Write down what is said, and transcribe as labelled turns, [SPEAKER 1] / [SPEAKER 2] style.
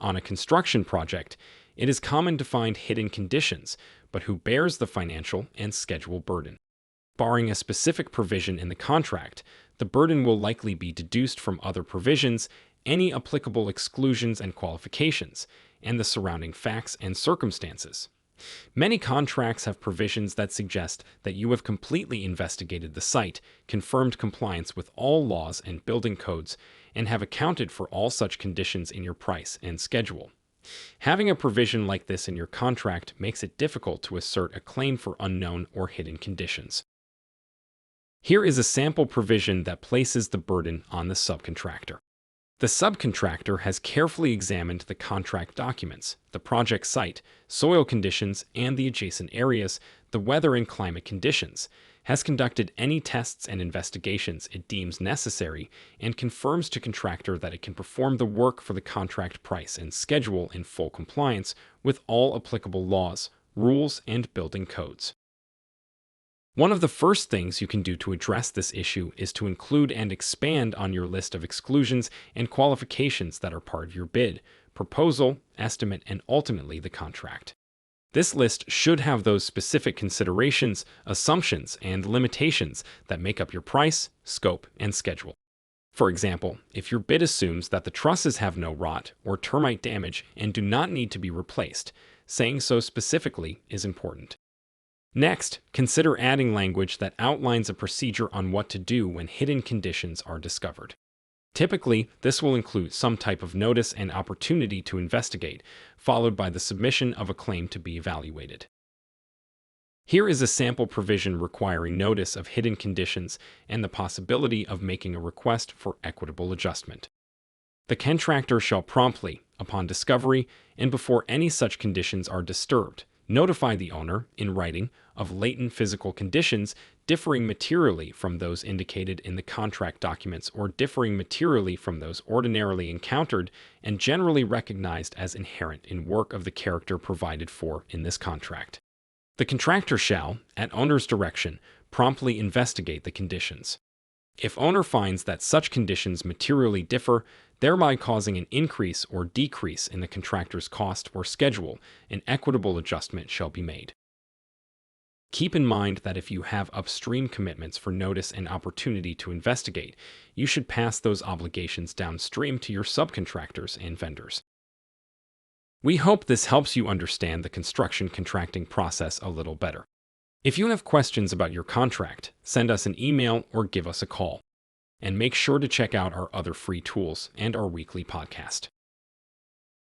[SPEAKER 1] On a construction project, it is common to find hidden conditions, but who bears the financial and schedule burden? Barring a specific provision in the contract, the burden will likely be deduced from other provisions, any applicable exclusions and qualifications, and the surrounding facts and circumstances. Many contracts have provisions that suggest that you have completely investigated the site, confirmed compliance with all laws and building codes, and have accounted for all such conditions in your price and schedule. Having a provision like this in your contract makes it difficult to assert a claim for unknown or hidden conditions. Here is a sample provision that places the burden on the subcontractor. The subcontractor has carefully examined the contract documents, the project site, soil conditions and the adjacent areas, the weather and climate conditions, has conducted any tests and investigations it deems necessary, and confirms to contractor that it can perform the work for the contract price and schedule in full compliance with all applicable laws, rules, and building codes. One of the first things you can do to address this issue is to include and expand on your list of exclusions and qualifications that are part of your bid, proposal, estimate, and ultimately the contract. This list should have those specific considerations, assumptions, and limitations that make up your price, scope, and schedule. For example, if your bid assumes that the trusses have no rot or termite damage and do not need to be replaced, saying so specifically is important. Next, consider adding language that outlines a procedure on what to do when hidden conditions are discovered. Typically, this will include some type of notice and opportunity to investigate, followed by the submission of a claim to be evaluated. Here is a sample provision requiring notice of hidden conditions and the possibility of making a request for equitable adjustment. The contractor shall promptly, upon discovery and before any such conditions are disturbed, notify the owner, in writing, of latent physical conditions differing materially from those indicated in the contract documents or differing materially from those ordinarily encountered and generally recognized as inherent in work of the character provided for in this contract. The contractor shall, at owner's direction, promptly investigate the conditions. If owner finds that such conditions materially differ, thereby causing an increase or decrease in the contractor's cost or schedule, an equitable adjustment shall be made. Keep in mind that if you have upstream commitments for notice and opportunity to investigate, you should pass those obligations downstream to your subcontractors and vendors. We hope this helps you understand the construction contracting process a little better. If you have questions about your contract, send us an email or give us a call. And make sure to check out our other free tools and our weekly podcast.